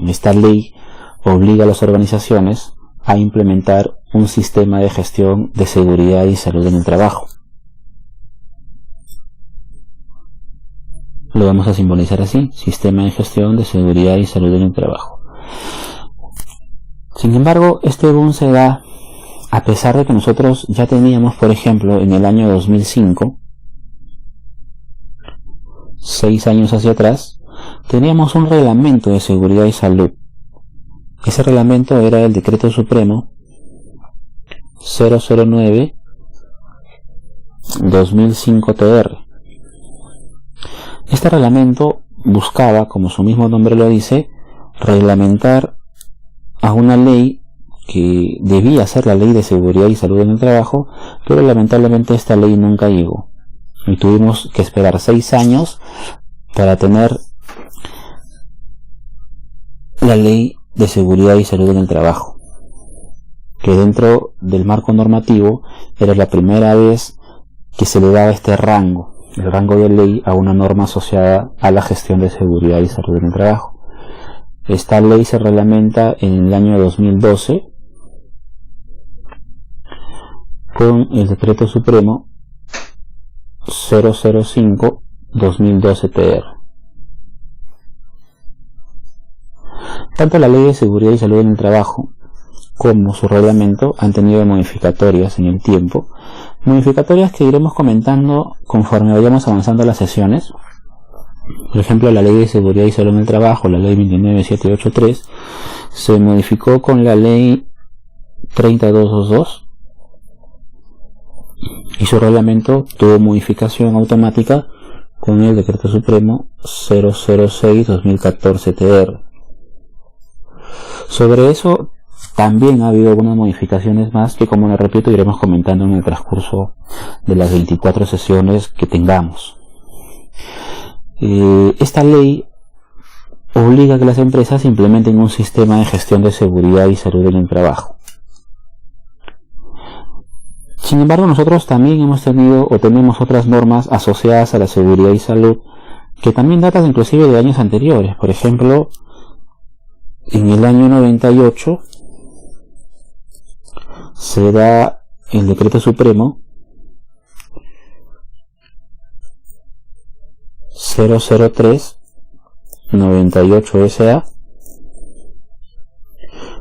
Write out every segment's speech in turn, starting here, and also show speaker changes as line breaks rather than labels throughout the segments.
Esta ley obliga a las organizaciones a implementar un sistema de gestión de seguridad y salud en el trabajo. Lo vamos a simbolizar así: sistema de gestión de seguridad y salud en el trabajo. Sin embargo, este boom se da a pesar de que nosotros ya teníamos, por ejemplo, en el año 2005, 6 años hacia atrás, teníamos un reglamento de seguridad y salud. Ese reglamento era el Decreto Supremo 009/2005-TR. Este reglamento buscaba, como su mismo nombre lo dice, reglamentar a una ley que debía ser la Ley de Seguridad y Salud en el Trabajo, pero lamentablemente esta ley nunca llegó. Y tuvimos que esperar 6 años para tener la Ley de Seguridad y Salud en el Trabajo, que dentro del marco normativo era la primera vez que se le daba este rango, el rango de ley, a una norma asociada a la gestión de seguridad y salud en el trabajo. Esta ley se reglamenta en el año 2012 con el Decreto Supremo 005/2012-TR. Tanto la Ley de Seguridad y Salud en el Trabajo como su reglamento han tenido modificatorias en el tiempo, modificatorias que iremos comentando conforme vayamos avanzando las sesiones. Por ejemplo, la Ley de Seguridad y Salud en el Trabajo, la Ley 29783, se modificó con la Ley 30222 y su reglamento tuvo modificación automática con el Decreto Supremo 006/2014-TR. Sobre eso también ha habido algunas modificaciones más que, como les repito, iremos comentando en el transcurso de las 24 sesiones que tengamos. Esta ley obliga a que las empresas implementen un sistema de gestión de seguridad y salud en el trabajo. Sin embargo, nosotros también hemos tenido o tenemos otras normas asociadas a la seguridad y salud que también datan inclusive de años anteriores. Por ejemplo, en el año 98 se da el Decreto Supremo 003/98-SA,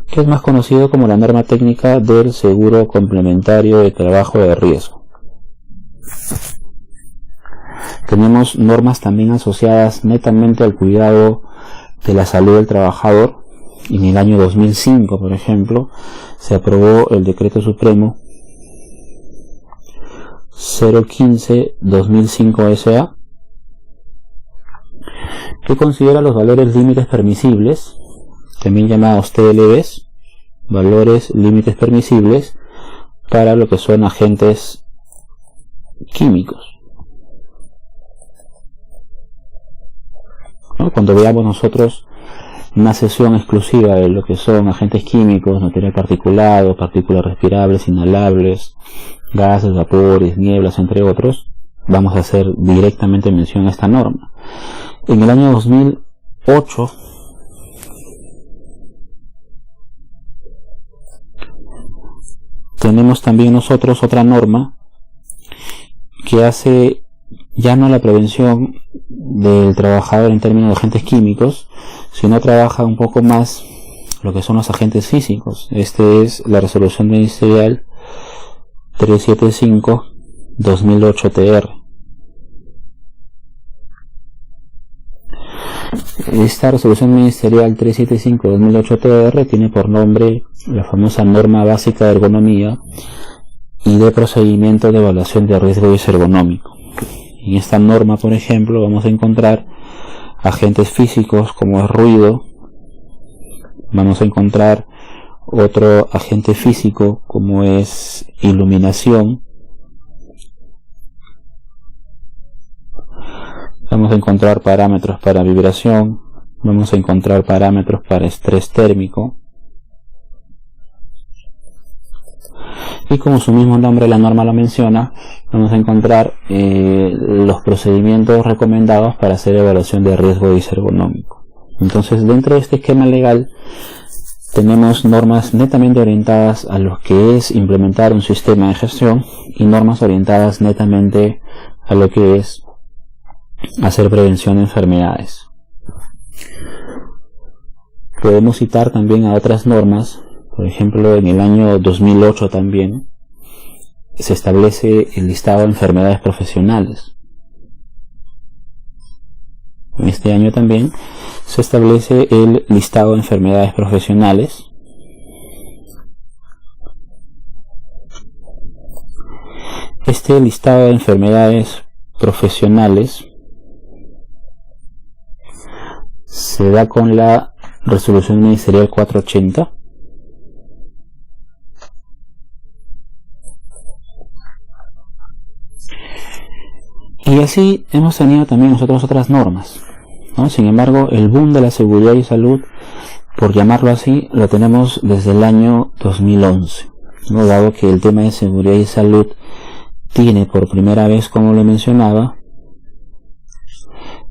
que es más conocido como la norma técnica del seguro complementario de trabajo de riesgo. Tenemos normas también asociadas netamente al cuidado de la salud del trabajador. En el año 2005, por ejemplo, se aprobó el Decreto Supremo 015/2005-SA, que considera los valores límites permisibles, también llamados TLBs, valores límites permisibles para lo que son agentes químicos. ¿No? Cuando veamos nosotros una sesión exclusiva de lo que son agentes químicos, material particulado, partículas respirables, inhalables, gases, vapores, nieblas, entre otros, vamos a hacer directamente mención a esta norma. En el año 2008 tenemos también nosotros otra norma que hace ya no la prevención del trabajador en términos de agentes químicos, sino trabaja un poco más lo que son los agentes físicos. Este es la resolución ministerial 375/2008-TR. Esta resolución ministerial 375/2008-TR tiene por nombre la famosa norma básica de ergonomía y de procedimiento de evaluación de riesgo ergonómico. En esta norma, por ejemplo, vamos a encontrar agentes físicos como el ruido, vamos a encontrar otro agente físico como es iluminación, vamos a encontrar parámetros para vibración, vamos a encontrar parámetros para estrés térmico, y como su mismo nombre, la norma lo menciona, vamos a encontrar los procedimientos recomendados para hacer evaluación de riesgo ergonómico. Entonces, dentro de este esquema legal tenemos normas netamente orientadas a lo que es implementar un sistema de gestión y normas orientadas netamente a lo que es hacer prevención de enfermedades. Podemos citar también a otras normas. Por ejemplo, en el año 2008 también se establece el listado de enfermedades profesionales. En este año también se establece el listado de enfermedades profesionales. Este listado de enfermedades profesionales se da con la Resolución Ministerial 480. Y así hemos tenido también nosotros otras normas, ¿no? Sin embargo, el boom de la seguridad y salud, por llamarlo así, lo tenemos desde el año 2011, ¿no? Dado que el tema de seguridad y salud tiene por primera vez, como lo mencionaba,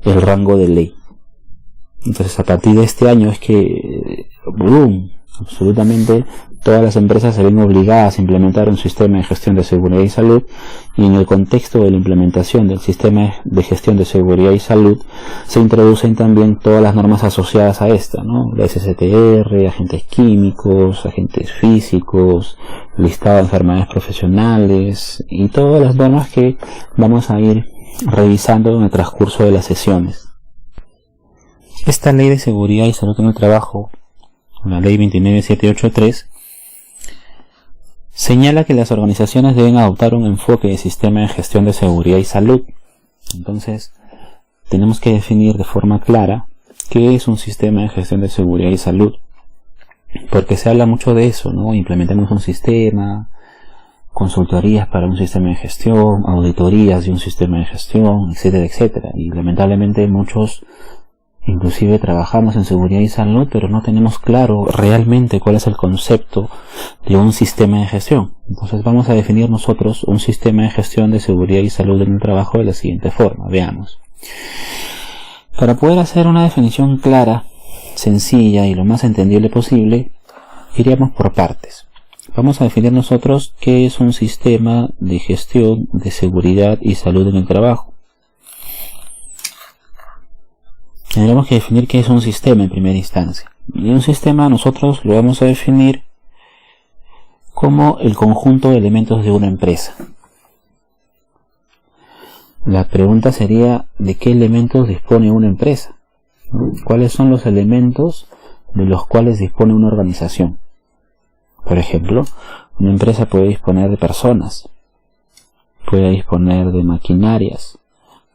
el rango de ley. Entonces, a partir de este año es que, boom, absolutamente todas las empresas se ven obligadas a implementar un sistema de gestión de seguridad y salud, y en el contexto de la implementación del sistema de gestión de seguridad y salud se introducen también todas las normas asociadas a esta, ¿no? La SSTR, agentes químicos, agentes físicos, listado de enfermedades profesionales y todas las normas que vamos a ir revisando en el transcurso de las sesiones. Esta ley de seguridad y salud en el trabajo, la ley 29783, señala que las organizaciones deben adoptar un enfoque de sistema de gestión de seguridad y salud. Entonces, tenemos que definir de forma clara qué es un sistema de gestión de seguridad y salud, porque se habla mucho de eso, ¿no? Implementemos un sistema, consultorías para un sistema de gestión, auditorías de un sistema de gestión, etcétera, etcétera. Y lamentablemente muchos inclusive trabajamos en seguridad y salud, pero no tenemos claro realmente cuál es el concepto de un sistema de gestión. Entonces vamos a definir nosotros un sistema de gestión de seguridad y salud en el trabajo de la siguiente forma. Veamos. Para poder hacer una definición clara, sencilla y lo más entendible posible, iríamos por partes. Vamos a definir nosotros qué es un sistema de gestión de seguridad y salud en el trabajo. Tendremos que definir qué es un sistema en primera instancia. Y un sistema nosotros lo vamos a definir como el conjunto de elementos de una empresa. La pregunta sería, ¿de qué elementos dispone una empresa? ¿Cuáles son los elementos de los cuales dispone una organización? Por ejemplo, una empresa puede disponer de personas, puede disponer de maquinarias,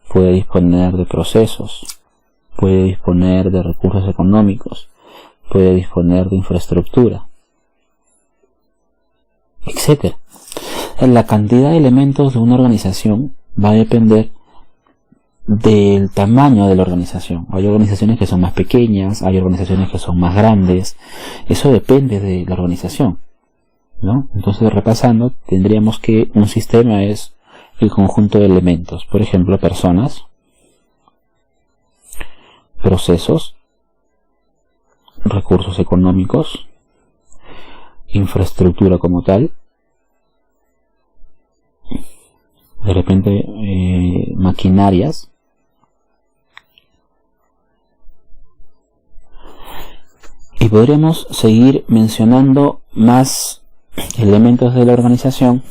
puede disponer de procesos, puede disponer de recursos económicos, puede disponer de infraestructura, etc. La cantidad de elementos de una organización va a depender del tamaño de la organización. Hay organizaciones que son más pequeñas, hay organizaciones que son más grandes. Eso depende de la organización, ¿no? Entonces, repasando, tendríamos que un sistema es el conjunto de elementos. Por ejemplo, personas, procesos, recursos económicos, infraestructura como tal, de repente maquinarias, y podríamos seguir mencionando más elementos de la organización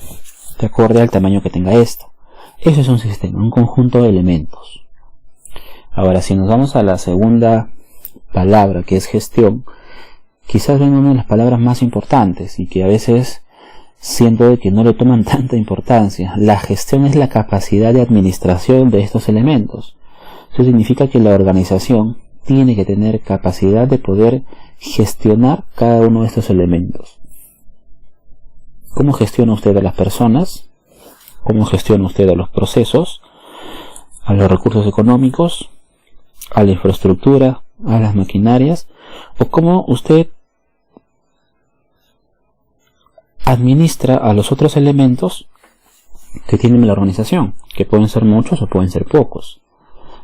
de acuerdo al tamaño que tenga esto. Eso es un sistema, un conjunto de elementos. Ahora, si nos vamos a la segunda palabra, que es gestión, quizás venga una de las palabras más importantes y que a veces siento de que no le toman tanta importancia. La gestión es la capacidad de administración de estos elementos. Eso significa que la organización tiene que tener capacidad de poder gestionar cada uno de estos elementos. ¿Cómo gestiona usted a las personas? ¿Cómo gestiona usted a los procesos? ¿A los recursos económicos? ¿A la infraestructura? ¿A las maquinarias? ¿O cómo usted administra a los otros elementos que tiene la organización? Que pueden ser muchos o pueden ser pocos.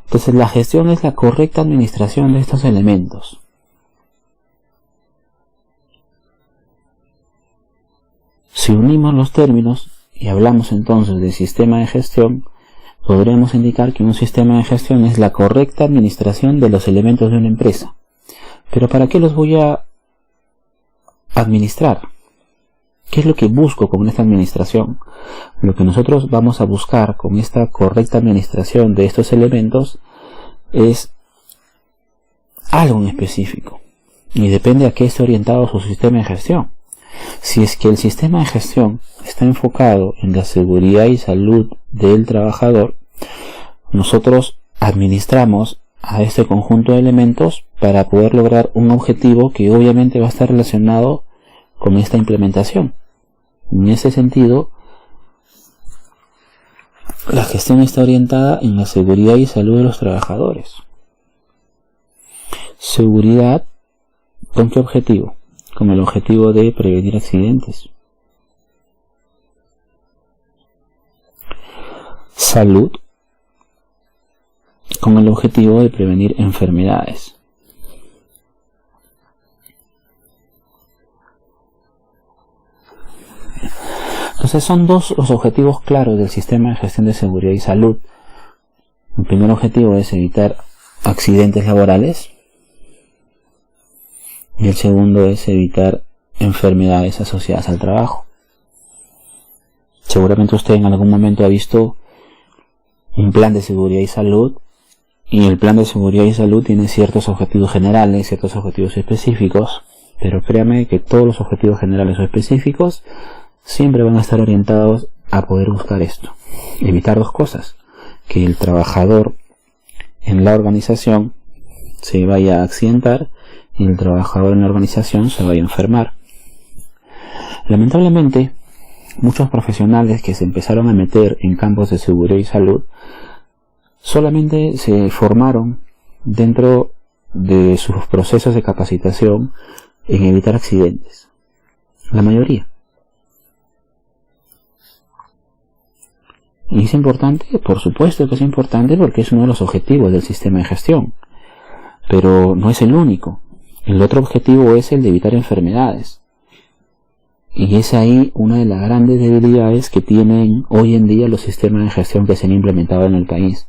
Entonces la gestión es la correcta administración de estos elementos. Si unimos los términos y hablamos entonces de sistema de gestión, podríamos indicar que un sistema de gestión es la correcta administración de los elementos de una empresa. Pero ¿para qué los voy a administrar? ¿Qué es lo que busco con esta administración? Lo que nosotros vamos a buscar con esta correcta administración de estos elementos es algo en específico. Y depende a qué esté orientado su sistema de gestión. Si es que el sistema de gestión está enfocado en la seguridad y salud del trabajador, nosotros administramos a este conjunto de elementos para poder lograr un objetivo que obviamente va a estar relacionado con esta implementación. En ese sentido, la gestión está orientada en la seguridad y salud de los trabajadores. Seguridad, ¿con qué objetivo? Con el objetivo de prevenir accidentes. Salud, con el objetivo de prevenir enfermedades. Entonces son dos los objetivos claros del sistema de gestión de seguridad y salud. El primer objetivo es evitar accidentes laborales y el segundo es evitar enfermedades asociadas al trabajo. Seguramente usted en algún momento ha visto un plan de seguridad y salud, y el plan de seguridad y salud tiene ciertos objetivos generales, ciertos objetivos específicos, pero créame que todos los objetivos generales o específicos siempre van a estar orientados a poder buscar esto. Evitar dos cosas: que el trabajador en la organización se vaya a accidentar y el trabajador en la organización se vaya a enfermar. Lamentablemente, muchos profesionales que se empezaron a meter en campos de seguridad y salud solamente se formaron dentro de sus procesos de capacitación en evitar accidentes. La mayoría. ¿Y es importante? Por supuesto que es importante, porque es uno de los objetivos del sistema de gestión. Pero no es el único. El otro objetivo es el de evitar enfermedades. Y es ahí una de las grandes debilidades que tienen hoy en día los sistemas de gestión que se han implementado en el país.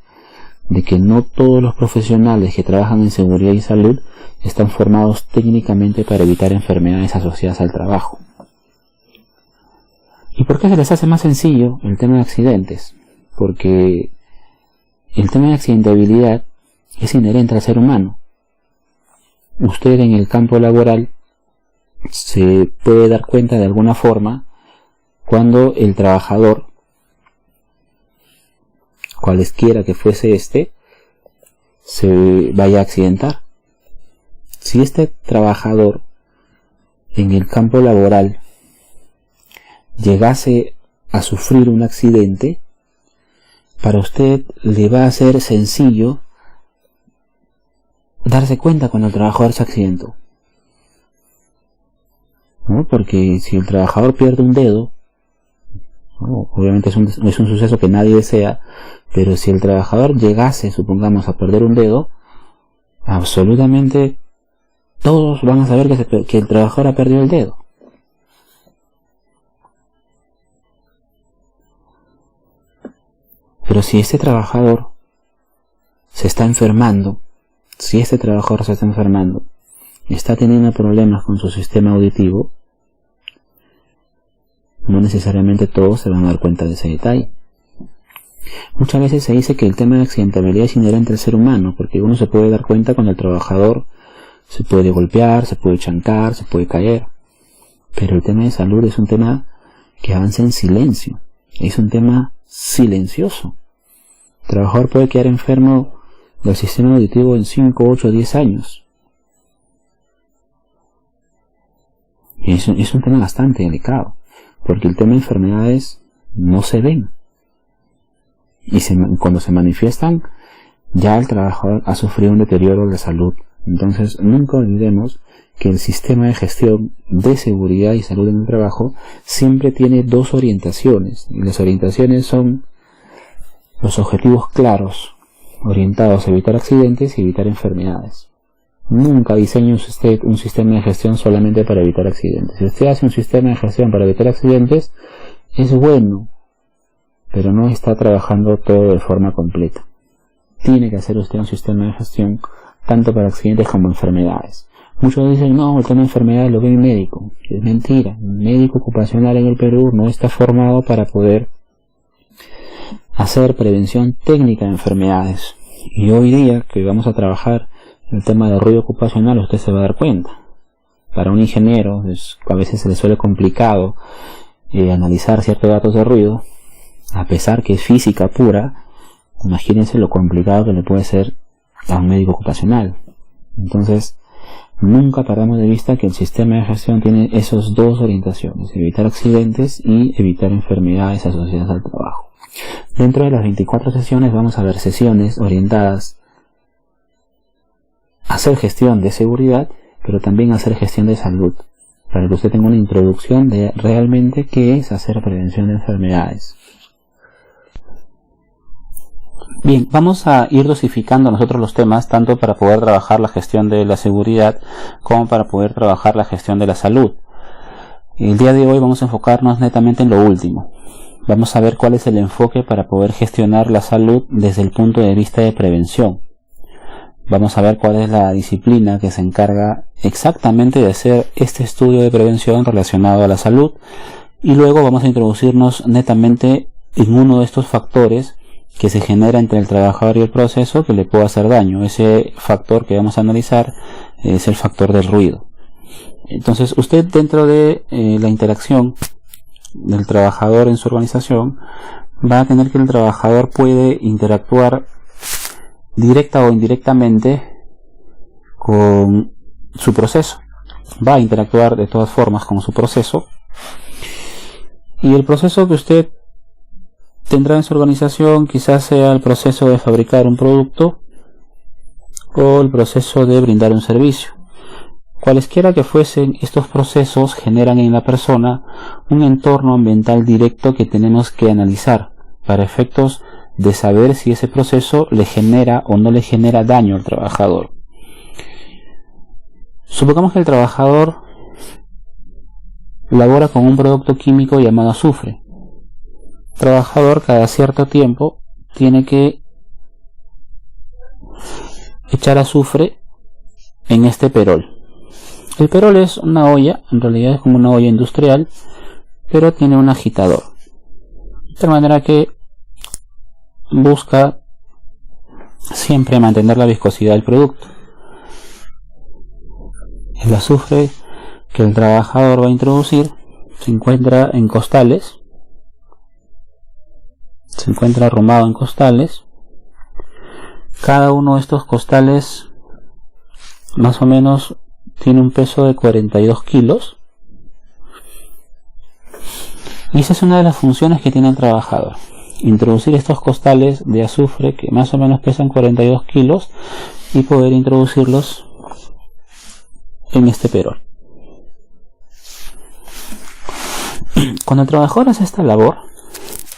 De que no todos los profesionales que trabajan en seguridad y salud están formados técnicamente para evitar enfermedades asociadas al trabajo. ¿Y por qué se les hace más sencillo el tema de accidentes? Porque el tema de accidentabilidad es inherente al ser humano. Usted en el campo laboral se puede dar cuenta de alguna forma cuando el trabajador, cualesquiera que fuese este, se vaya a accidentar. Si este trabajador en el campo laboral llegase a sufrir un accidente, para usted le va a ser sencillo darse cuenta cuando el trabajador se accidentó, ¿no? Porque si el trabajador pierde un dedo, ¿no? Obviamente es un suceso que nadie desea, pero si el trabajador llegase, supongamos, a perder un dedo, absolutamente todos van a saber que el trabajador ha perdido el dedo. Pero si este trabajador se está enfermando, está teniendo problemas con su sistema auditivo, no necesariamente todos se van a dar cuenta de ese detalle. Muchas veces se dice que el tema de accidentabilidad es inherente al ser humano, porque uno se puede dar cuenta cuando el trabajador se puede golpear, se puede chancar, se puede caer. Pero el tema de salud es un tema que avanza en silencio, es un tema silencioso. El trabajador puede quedar enfermo del sistema auditivo en 5, 8, 10 años. Y es un tema bastante delicado, porque el tema de enfermedades no se ven. Y cuando se manifiestan, ya el trabajador ha sufrido un deterioro de salud. Entonces, nunca olvidemos que el sistema de gestión de seguridad y salud en el trabajo siempre tiene dos orientaciones. Y las orientaciones son los objetivos claros orientados a evitar accidentes y evitar enfermedades. Nunca diseñe usted un sistema de gestión solamente para evitar accidentes. Si usted hace un sistema de gestión para evitar accidentes, es bueno, pero no está trabajando todo de forma completa. Tiene que hacer usted un sistema de gestión tanto para accidentes como enfermedades. Muchos dicen, no, el tema de enfermedades lo ve mi médico. Es mentira. El médico ocupacional en el Perú no está formado para poder hacer prevención técnica de enfermedades. Y hoy día que vamos a trabajar el tema de ruido ocupacional, usted se va a dar cuenta. Para un ingeniero a veces se le suele complicado analizar ciertos datos de ruido, a pesar que es física pura. Imagínense lo complicado que le puede ser a un médico ocupacional. Entonces, nunca perdamos de vista que el sistema de gestión tiene esas dos orientaciones: evitar accidentes y evitar enfermedades asociadas al trabajo. Dentro de las 24 sesiones vamos a ver sesiones orientadas a hacer gestión de seguridad, pero también a hacer gestión de salud, para que usted tenga una introducción de realmente qué es hacer prevención de enfermedades. Bien, vamos a ir dosificando nosotros los temas, tanto para poder trabajar la gestión de la seguridad como para poder trabajar la gestión de la salud. El día de hoy vamos a enfocarnos netamente en lo último. Vamos a ver cuál es el enfoque para poder gestionar la salud desde el punto de vista de prevención. Vamos a ver cuál es la disciplina que se encarga exactamente de hacer este estudio de prevención relacionado a la salud, y luego vamos a introducirnos netamente en uno de estos factores que se genera entre el trabajador y el proceso que le puede hacer daño. Ese factor que vamos a analizar es el factor del ruido. Entonces, usted, dentro de la interacción del trabajador en su organización, va a tener que el trabajador puede interactuar directa o indirectamente con su proceso. Va a interactuar de todas formas con su proceso, y el proceso que usted tendrá en su organización quizás sea el proceso de fabricar un producto o el proceso de brindar un servicio. Cualesquiera que fuesen, estos procesos generan en la persona un entorno ambiental directo que tenemos que analizar para efectos de saber si ese proceso le genera o no le genera daño al trabajador. Supongamos que el trabajador labora con un producto químico llamado azufre. El trabajador cada cierto tiempo tiene que echar azufre en este perol. El perol es una olla, en realidad es como una olla industrial, pero tiene un agitador, de tal manera que busca siempre mantener la viscosidad del producto. El azufre que el trabajador va a introducir se encuentra en costales, se encuentra arrumado en costales. Cada uno de estos costales más o menos tiene un peso de 42 kilos, y esa es una de las funciones que tiene el trabajador: introducir estos costales de azufre que más o menos pesan 42 kilos y poder introducirlos en este perol. Cuando el trabajador hace esta labor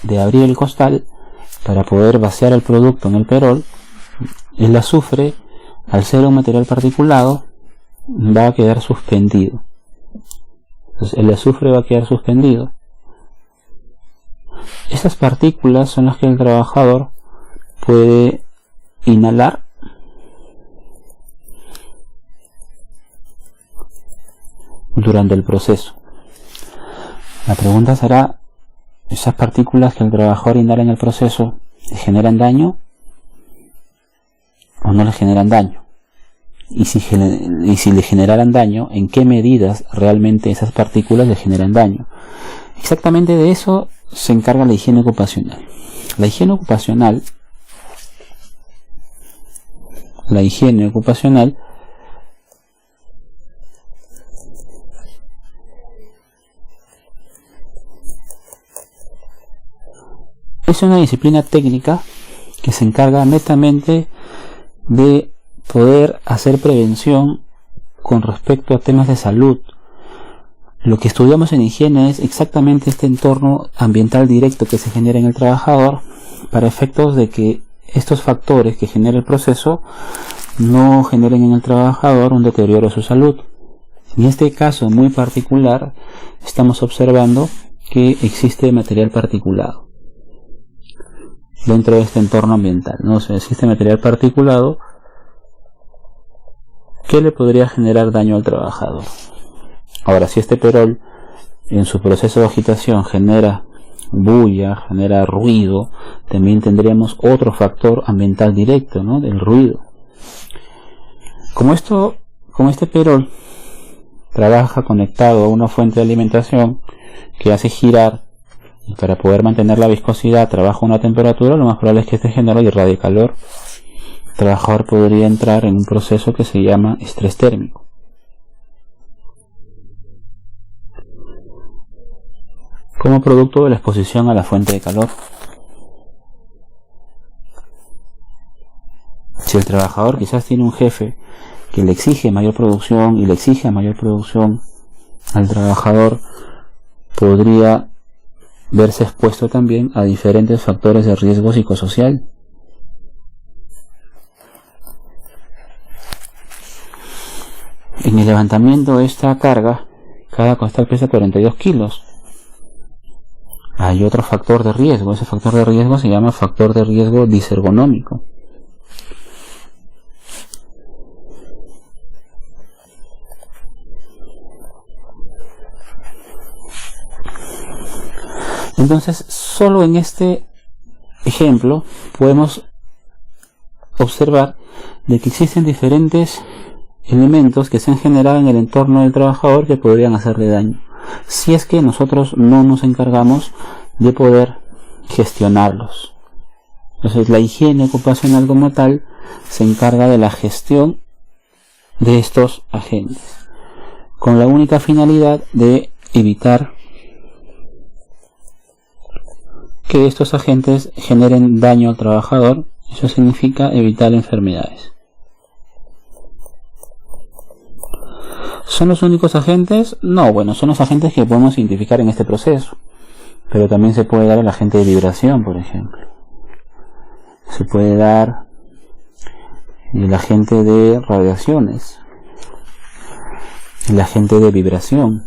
de abrir el costal para poder vaciar el producto en el perol, el azufre, al ser un material particulado, va a quedar suspendido. Entonces el azufre va a quedar suspendido. Esas partículas son las que el trabajador puede inhalar durante el proceso. La pregunta será: ¿esas partículas que el trabajador inhala en el proceso le generan daño o no le generan daño? Y si le generaran daño, ¿en qué medidas realmente esas partículas le generan daño? Exactamente de eso se encarga la higiene ocupacional. La higiene ocupacional es una disciplina técnica que se encarga netamente de poder hacer prevención con respecto a temas de salud. Lo que estudiamos en higiene es exactamente este entorno ambiental directo que se genera en el trabajador, para efectos de que estos factores que genera el proceso no generen en el trabajador un deterioro de su salud. En este caso muy particular estamos observando que existe material particulado dentro de este entorno ambiental, ¿no? O sea, existe material particulado que le podría generar daño al trabajador. Ahora, si este perol en su proceso de agitación genera bulla, genera ruido, también tendríamos otro factor ambiental directo, ¿no? Del ruido. Como este perol trabaja conectado a una fuente de alimentación que hace girar, y para poder mantener la viscosidad trabaja a una temperatura, lo más probable es que este genero irradie calor. El trabajador podría entrar en un proceso que se llama estrés térmico. Como producto de la exposición a la fuente de calor. Si el trabajador quizás tiene un jefe que le exige mayor producción y le exige mayor producción al trabajador, podría verse expuesto también a diferentes factores de riesgo psicosocial. En el levantamiento de esta carga, cada costal pesa 42 kilos. Hay otro factor de riesgo. Ese factor de riesgo se llama factor de riesgo disergonómico. Entonces, solo en este ejemplo podemos observar de que existen diferentes elementos que se han generado en el entorno del trabajador que podrían hacerle daño, si es que nosotros no nos encargamos de poder gestionarlos. Entonces, la higiene ocupacional como tal se encarga de la gestión de estos agentes, con la única finalidad de evitar que estos agentes generen daño al trabajador. Eso significa evitar enfermedades. ¿Son los únicos agentes? No, bueno, son los agentes que podemos identificar en este proceso. Pero también se puede dar el agente de vibración, por ejemplo. Se puede dar el agente de radiaciones, el agente de vibración.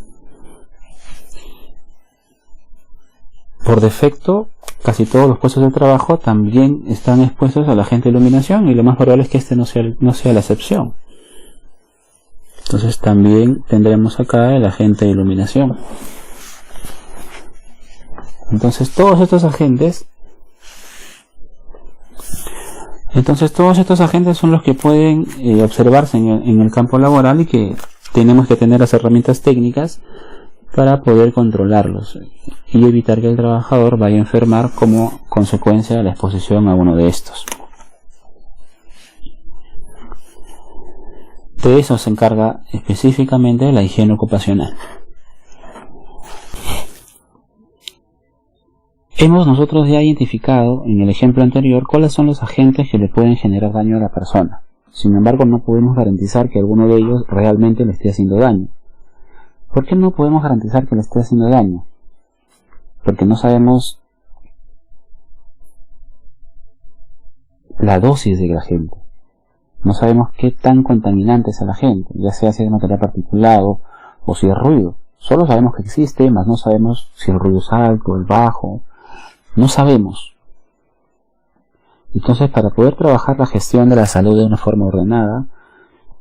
Por defecto, casi todos los puestos de trabajo también están expuestos al agente de iluminación, y lo más probable es que este no sea la excepción. Entonces también tendremos acá el agente de iluminación. Entonces todos estos agentes son los que pueden observarse en el campo laboral, y que tenemos que tener las herramientas técnicas para poder controlarlos y evitar que el trabajador vaya a enfermar como consecuencia de la exposición a uno de estos. De eso se encarga específicamente la higiene ocupacional. Hemos nosotros ya identificado en el ejemplo anterior cuáles son los agentes que le pueden generar daño a la persona. Sin embargo, no podemos garantizar que alguno de ellos realmente le esté haciendo daño. ¿Por qué no podemos garantizar que le esté haciendo daño? Porque no sabemos la dosis del agente. No sabemos qué tan contaminante es el agente, ya sea si es material particulado o si es ruido. Solo sabemos que existe, mas no sabemos si el ruido es alto o bajo. No sabemos. Entonces, para poder trabajar la gestión de la salud de una forma ordenada,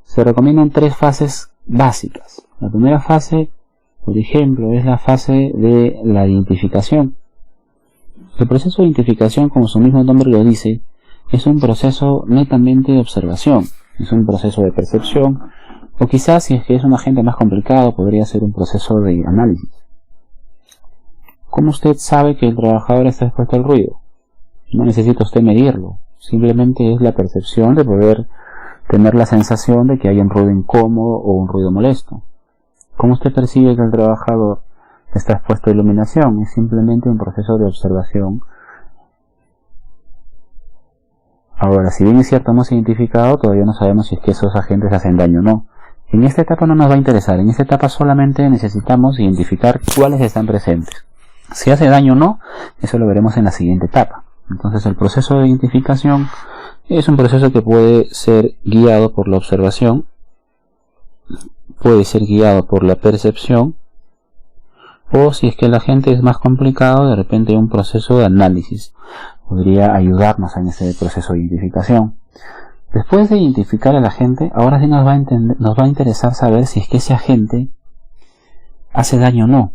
se recomiendan 3 fases básicas. La primera fase, por ejemplo, es la fase de la identificación. El proceso de identificación, como su mismo nombre lo dice, es un proceso netamente de observación, es un proceso de percepción, o quizás, si es que es un agente más complicado, podría ser un proceso de análisis. ¿Cómo usted sabe que el trabajador está expuesto al ruido? No necesita usted medirlo, simplemente es la percepción de poder tener la sensación de que hay un ruido incómodo o un ruido molesto. ¿Cómo usted percibe que el trabajador está expuesto a iluminación? Es simplemente un proceso de observación. Ahora, si bien es cierto, hemos identificado, todavía no sabemos si es que esos agentes hacen daño o no. En esta etapa no nos va a interesar, en esta etapa solamente necesitamos identificar cuáles están presentes. Si hace daño o no, eso lo veremos en la siguiente etapa. Entonces el proceso de identificación es un proceso que puede ser guiado por la observación, puede ser guiado por la percepción, o si es que la gente es más complicado, de repente un proceso de análisis podría ayudarnos en ese proceso de identificación. Después de identificar a la gente, ahora sí nos va a interesar saber si es que ese agente hace daño o no.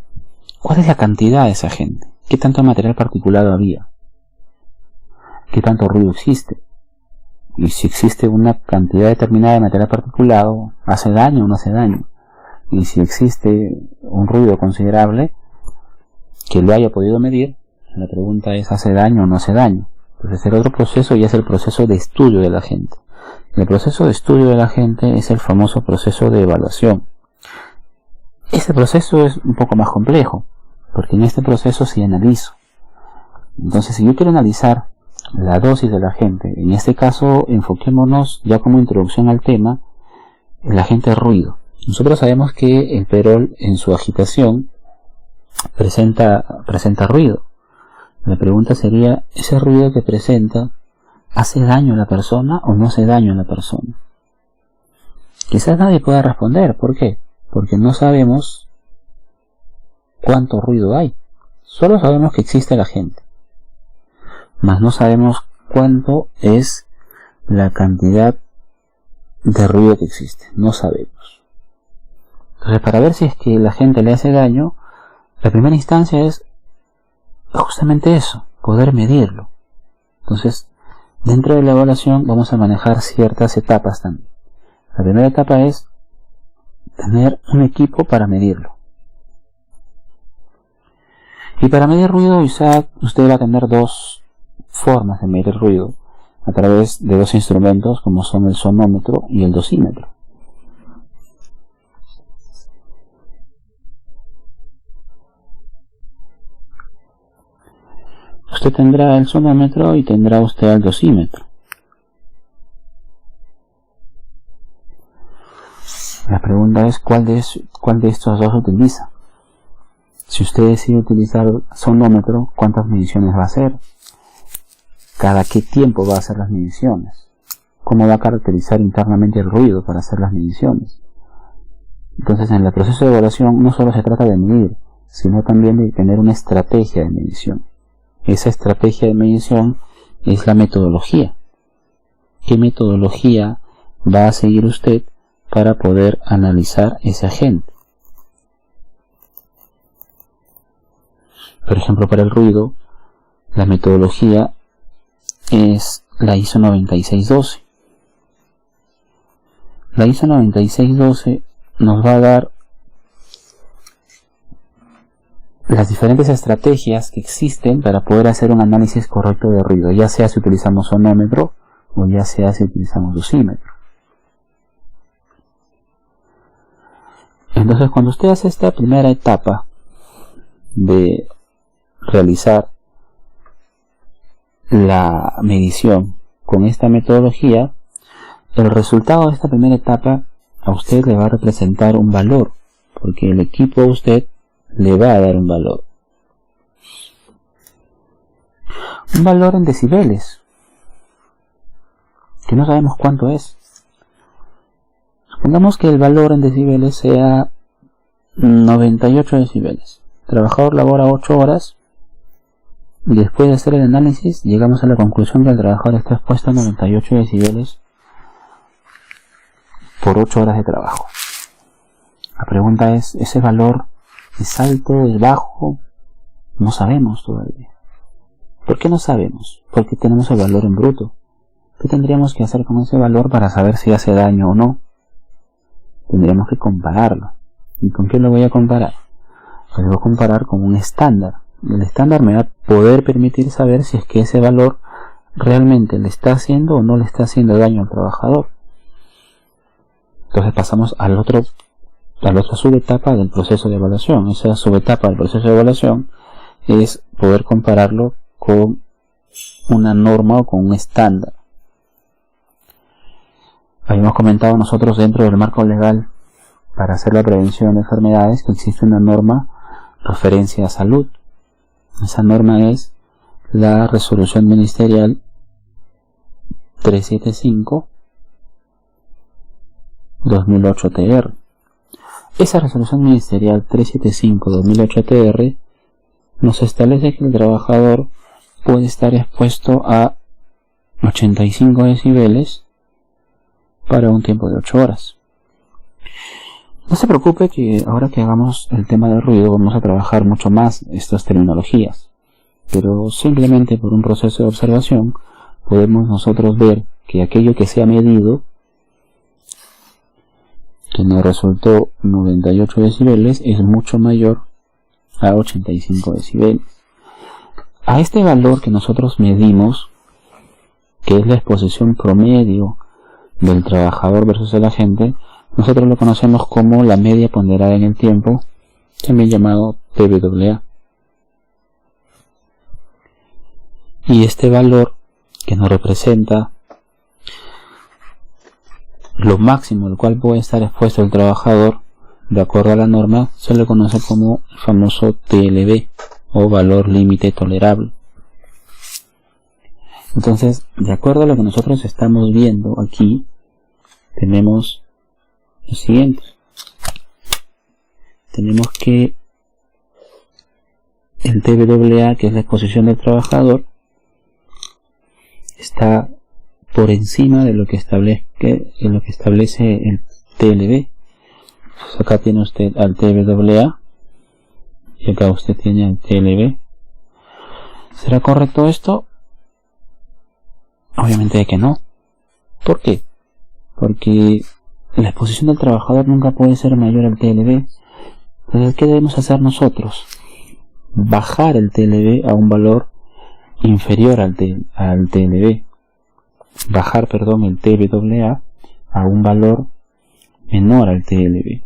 ¿Cuál es la cantidad de ese agente? ¿Qué tanto material particulado había? ¿Qué tanto ruido existe? Y si existe una cantidad determinada de material particulado, ¿hace daño o no hace daño? Y si existe un ruido considerable que lo haya podido medir, la pregunta es, ¿hace daño o no hace daño? Entonces el otro proceso ya es el proceso de estudio de la gente. El proceso de estudio de la gente es el famoso proceso de evaluación. Este proceso es un poco más complejo, porque en este proceso sí analizo. Entonces, si yo quiero analizar la dosis de la gente, en este caso enfoquémonos ya como introducción al tema, el agente ruido. Nosotros sabemos que el perol en su agitación presenta ruido. La pregunta sería, ¿ese ruido que presenta hace daño a la persona o no hace daño a la persona? Quizás nadie pueda responder. ¿Por qué? Porque no sabemos cuánto ruido hay. Solo sabemos que existe la gente, mas no sabemos cuánto es la cantidad de ruido que existe. No sabemos. Entonces, para ver si es que la gente le hace daño, la primera instancia es justamente eso, poder medirlo. Entonces, dentro de la evaluación vamos a manejar ciertas etapas también. La primera etapa es tener un equipo para medirlo. Y para medir ruido, Isaac, usted va a tener dos formas de medir el ruido, a través de dos instrumentos como son el sonómetro y el dosímetro. Usted tendrá el sonómetro y tendrá usted el dosímetro. La pregunta es ¿cuál de estos dos utiliza? Si usted decide utilizar sonómetro, ¿cuántas mediciones va a hacer? ¿Cada qué tiempo va a hacer las mediciones? ¿Cómo va a caracterizar internamente el ruido para hacer las mediciones? Entonces, en el proceso de evaluación no solo se trata de medir, sino también de tener una estrategia de medición. Esa estrategia de medición es la metodología. ¿Qué metodología va a seguir usted para poder analizar ese agente? Por ejemplo, para el ruido, la metodología es la ISO 9612. La ISO 9612 nos va a dar las diferentes estrategias que existen para poder hacer un análisis correcto de ruido, ya sea si utilizamos sonómetro o ya sea si utilizamos dosímetro. Entonces, cuando usted hace esta primera etapa de realizar la medición con esta metodología, el resultado de esta primera etapa a usted le va a representar un valor, porque el equipo a usted le va a dar un valor. Un valor en decibeles, que no sabemos cuánto es. Supongamos que el valor en decibeles sea 98 decibeles. El trabajador labora 8 horas y después de hacer el análisis llegamos a la conclusión que el trabajador está expuesto a 98 decibeles por 8 horas de trabajo. La pregunta es, ¿ese valor es alto, es bajo? No sabemos todavía. ¿Por qué no sabemos? Porque tenemos el valor en bruto. ¿Qué tendríamos que hacer con ese valor para saber si hace daño o no? Tendríamos que compararlo. ¿Y con qué lo voy a comparar? Lo voy a comparar con un estándar. El estándar me va a poder permitir saber si es que ese valor realmente le está haciendo o no le está haciendo daño al trabajador. Entonces pasamos a la otra subetapa del proceso de evaluación. Esa subetapa del proceso de evaluación es poder compararlo con una norma o con un estándar. Habíamos comentado nosotros dentro del marco legal para hacer la prevención de enfermedades que existe una norma referencia a salud. Esa norma es la resolución ministerial 375/2008-TR. Esa resolución ministerial 375/2008-TR nos establece que el trabajador puede estar expuesto a 85 decibeles para un tiempo de 8 horas. No se preocupe que ahora que hagamos el tema del ruido vamos a trabajar mucho más estas terminologías, pero simplemente por un proceso de observación podemos nosotros ver que aquello que se ha medido, que nos resultó 98 decibeles, es mucho mayor a 85 decibeles. A este valor que nosotros medimos, que es la exposición promedio del trabajador versus el agente, nosotros lo conocemos como la media ponderada en el tiempo, también llamado TBWA. Y este valor que nos representa lo máximo al cual puede estar expuesto el trabajador de acuerdo a la norma se le conoce como el famoso TLB o valor límite tolerable. Entonces, de acuerdo a lo que nosotros estamos viendo aquí, tenemos lo siguiente. Tenemos que el TBWA, que es la exposición del trabajador, está por encima de lo que establece el TLB. Pues acá tiene usted al TBWA y acá usted tiene al TLB. ¿Será correcto esto? Obviamente que no. ¿Por qué? Porque la exposición del trabajador nunca puede ser mayor al TLB. Entonces, ¿qué debemos hacer nosotros? Bajar el TLB a un valor inferior al TLB. Bajar, el TBWA a un valor menor al TLB.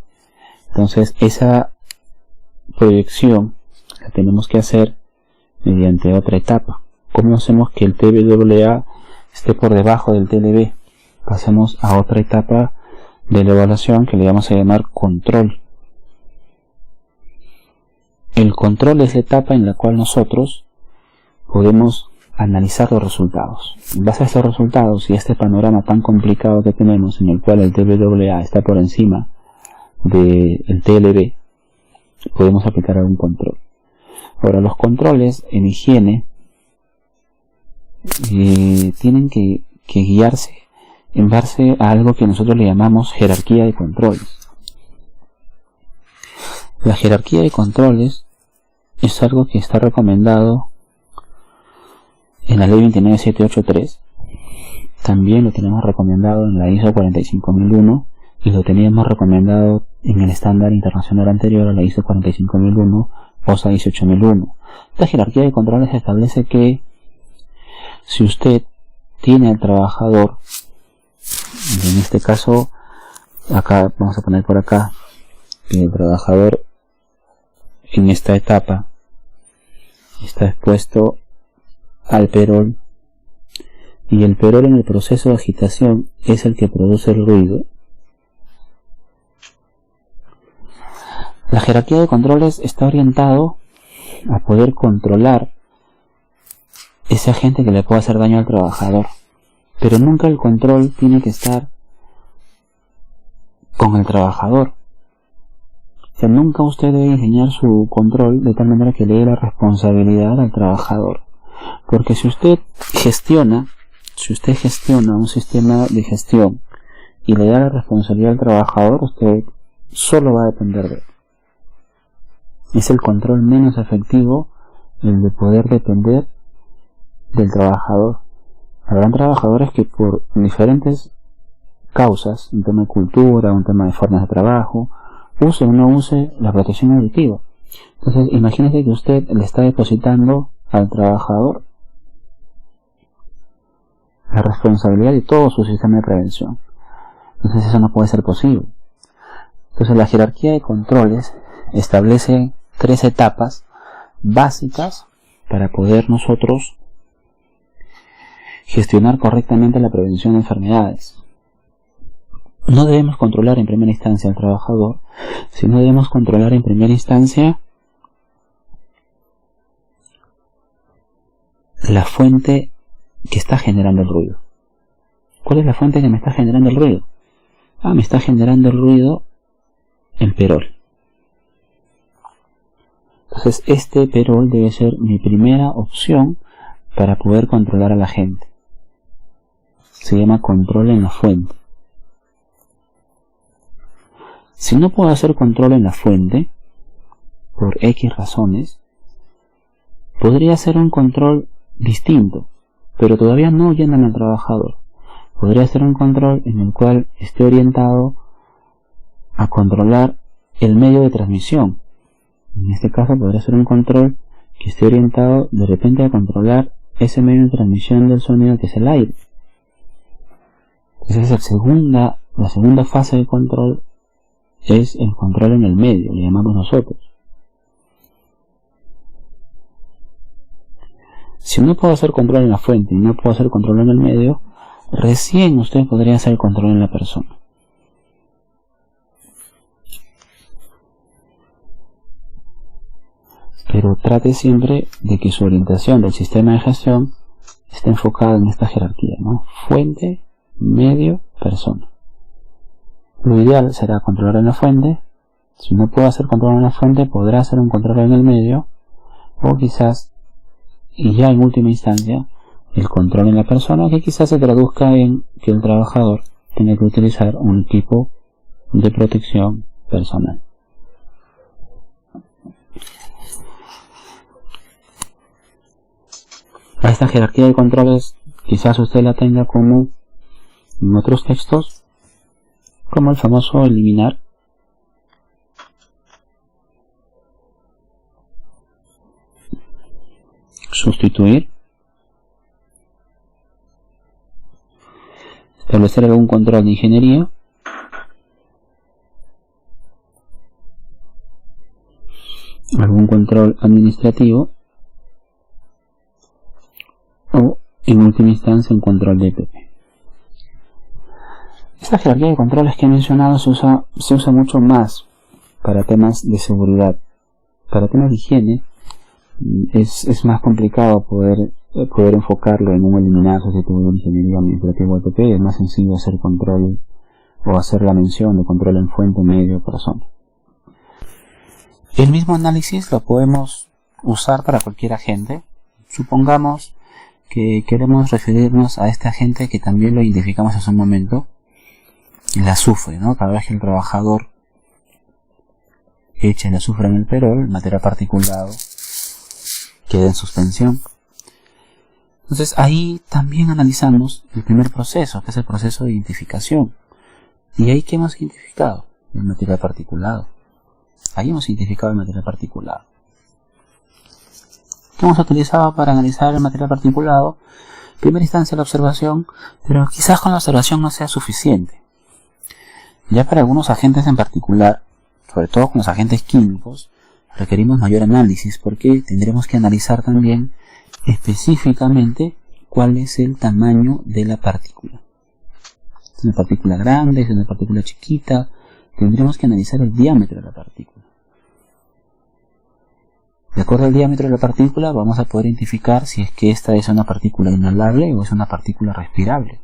Entonces, esa proyección la tenemos que hacer mediante otra etapa. ¿Cómo hacemos que el TBWA esté por debajo del TLB? Pasemos a otra etapa de la evaluación que le vamos a llamar control. El control es la etapa en la cual nosotros podemos analizar los resultados. En base a estos resultados y a este panorama tan complicado que tenemos, en el cual el TBWA está por encima del TLB, podemos aplicar algún control. Ahora, los controles en higiene tienen que guiarse en base a algo que nosotros le llamamos jerarquía de controles. La jerarquía de controles es algo que está recomendado en la ley 29783. También lo tenemos recomendado en la ISO 45001 y lo teníamos recomendado en el estándar internacional anterior a la ISO 45001 OSA 18001. La jerarquía de controles establece que si usted tiene al trabajador, en este caso, acá vamos a poner por acá que el trabajador en esta etapa está expuesto al perol, y el perol en el proceso de agitación es el que produce el ruido. La jerarquía de controles está orientado a poder controlar ese agente que le puede hacer daño al trabajador, pero nunca el control tiene que estar con el trabajador. O sea, nunca usted debe enseñar su control de tal manera que le dé la responsabilidad al trabajador, porque si usted gestiona un sistema de gestión y le da la responsabilidad al trabajador, usted solo va a depender de él. Es el control menos efectivo, el de poder depender del trabajador. Habrán trabajadores que por diferentes causas, un tema de cultura, un tema de formas de trabajo, use o no use la protección auditiva. Entonces, imagínese que usted le está depositando al trabajador la responsabilidad de todo su sistema de prevención. Entonces, eso no puede ser posible. Entonces, la jerarquía de controles establece 3 etapas básicas para poder nosotros gestionar correctamente la prevención de enfermedades. No debemos controlar en primera instancia al trabajador, sino debemos controlar en primera instancia la fuente que está generando el ruido. ¿Cuál es la fuente que me está generando el ruido? Me está generando el ruido el perol. Entonces este perol debe ser mi primera opción para poder controlar a la gente. Se llama control en la fuente. Si no puedo hacer control en la fuente, por X razones, podría hacer un control distinto, pero todavía no llenan al trabajador. Podría ser un control en el cual esté orientado a controlar el medio de transmisión. En este caso podría ser un control que esté orientado de repente a controlar ese medio de transmisión del sonido, que es el aire. Entonces la segunda fase de control es el control en el medio, le llamamos nosotros. Si no puedo hacer control en la fuente y no puedo hacer control en el medio, recién usted podría hacer control en la persona. Pero trate siempre de que su orientación del sistema de gestión esté enfocada en esta jerarquía, ¿no? Fuente, medio, persona. Lo ideal será controlar en la fuente. Si no puedo hacer control en la fuente, podrá hacer un control en el medio, o quizás, y ya en última instancia, el control en la persona, que quizás se traduzca en que el trabajador tenga que utilizar un equipo de protección personal. A esta jerarquía de controles quizás usted la tenga como en otros textos, como el famoso eliminar, sustituir, establecer algún control de ingeniería, algún control administrativo, o en última instancia un control de EPP. Esta jerarquía de controles que he mencionado se usa mucho más para temas de seguridad. Para temas de higiene es más complicado poder enfocarlo en un eliminar, sustituir, ingeniería, administrativo, EPP. Es más sencillo hacer control o hacer la mención de control en fuente, medio, persona. El mismo análisis lo podemos usar para cualquier agente. Supongamos que queremos referirnos a este agente que también lo identificamos hace un momento, el azufre, ¿no? Cada vez que el trabajador echa el azufre en el perol, el material particulado queda en suspensión. Entonces ahí también analizamos el primer proceso, que es el proceso de identificación. ¿Y ahí qué hemos identificado? El material particulado. Ahí hemos identificado el material particulado. ¿Qué hemos utilizado para analizar el material particulado? En primera instancia la observación, pero quizás con la observación no sea suficiente. Ya para algunos agentes en particular, sobre todo con los agentes químicos, requerimos mayor análisis, porque tendremos que analizar también específicamente cuál es el tamaño de la partícula. ¿Es una partícula grande? ¿Es una partícula chiquita? Tendremos que analizar el diámetro de la partícula. De acuerdo al diámetro de la partícula vamos a poder identificar si es que esta es una partícula inhalable o es una partícula respirable.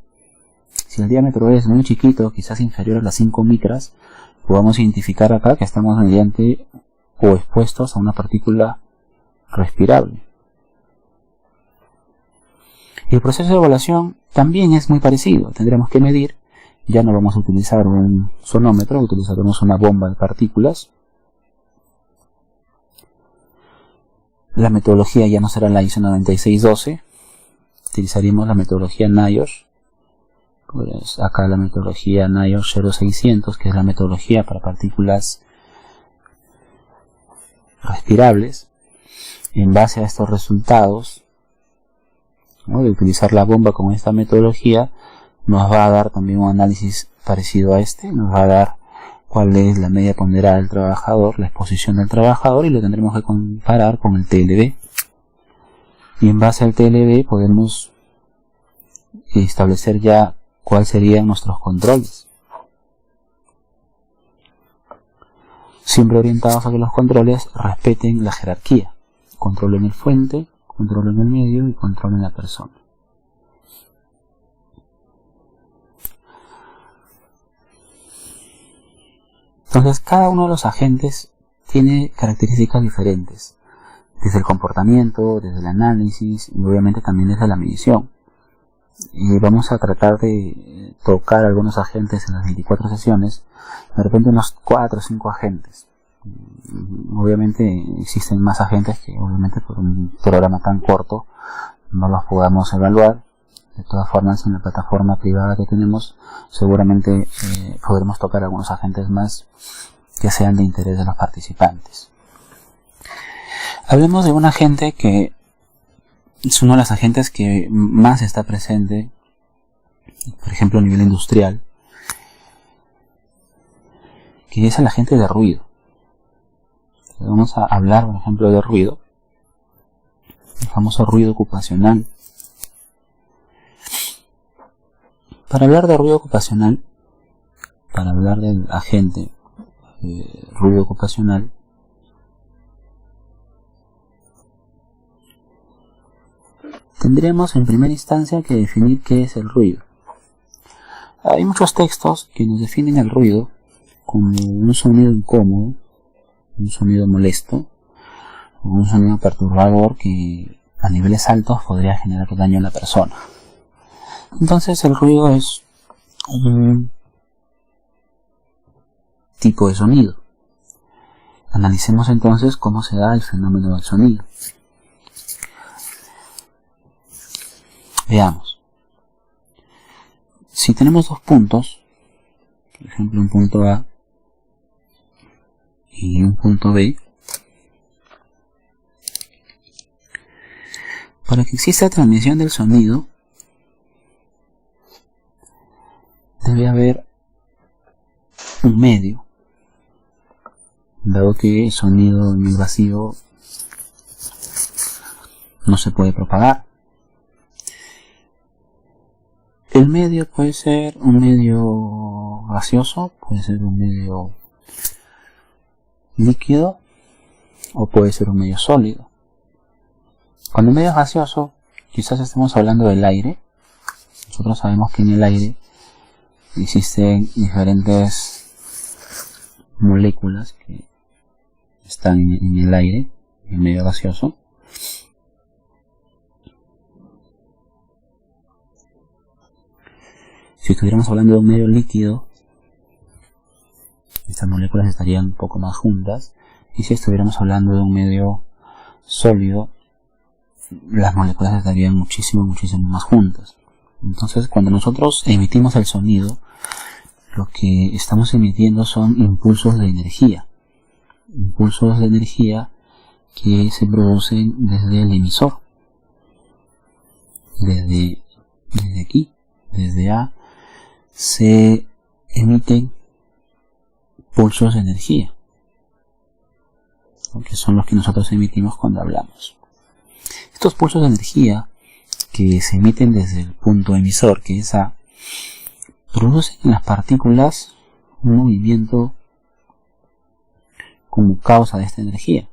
Si el diámetro es muy chiquito, quizás inferior a las 5 micras, podemos identificar acá que estamos mediante o expuestos a una partícula respirable. Y el proceso de evaluación también es muy parecido. Tendremos que medir, ya no vamos a utilizar un sonómetro, utilizaremos una bomba de partículas. La metodología ya no será la ISO 9612, utilizaríamos la metodología NIOSH. Pues acá la metodología NIOSH 0600, que es la metodología para partículas respirables. En base a estos resultados, ¿no?, de utilizar la bomba con esta metodología, nos va a dar también un análisis parecido a este, nos va a dar cuál es la media ponderada del trabajador, la exposición del trabajador, y lo tendremos que comparar con el TLB. Y en base al TLB podemos establecer ya cuáles serían nuestros controles. Siempre orientados a que los controles respeten la jerarquía. Control en el fuente, control en el medio y control en la persona. Entonces, cada uno de los agentes tiene características diferentes, desde el comportamiento, desde el análisis y obviamente también desde la medición. Y vamos a tratar de tocar algunos agentes en las 24 sesiones, de repente unos 4 o 5 agentes. Obviamente existen más agentes que obviamente por un programa tan corto no los podamos evaluar. De todas formas, en la plataforma privada que tenemos seguramente podremos tocar algunos agentes más que sean de interés de los participantes. Hablemos de un agente que es uno de los agentes que más está presente, por ejemplo a nivel industrial, que es el agente de ruido. Vamos a hablar, por ejemplo, de ruido, el famoso ruido ocupacional. Para hablar de ruido ocupacional, para hablar del agente ruido ocupacional, tendremos en primera instancia que definir qué es el ruido. Hay muchos textos que nos definen el ruido como un sonido incómodo, un sonido molesto, o un sonido perturbador que a niveles altos podría generar daño a la persona. Entonces el ruido es un tipo de sonido. Analicemos entonces cómo se da el fenómeno del sonido. Veamos. Si tenemos dos puntos, por ejemplo un punto A y un punto B, para que exista transmisión del sonido debe haber un medio, dado que el sonido en el vacío no se puede propagar. El medio puede ser un medio gaseoso, puede ser un medio líquido o puede ser un medio sólido. Cuando el medio es gaseoso, quizás estemos hablando del aire. Nosotros sabemos que en el aire existen diferentes moléculas que están en el aire, en el medio gaseoso. Si estuviéramos hablando de un medio líquido, estas moléculas estarían un poco más juntas, y si estuviéramos hablando de un medio sólido, las moléculas estarían muchísimo más juntas. Entonces, cuando nosotros emitimos el sonido, lo que estamos emitiendo son impulsos de energía que se producen desde el emisor, desde aquí, desde A, se emiten pulsos de energía, que son los que nosotros emitimos cuando hablamos. Estos pulsos de energía que se emiten desde el punto emisor, que es A, producen en las partículas un movimiento como causa de esta energía.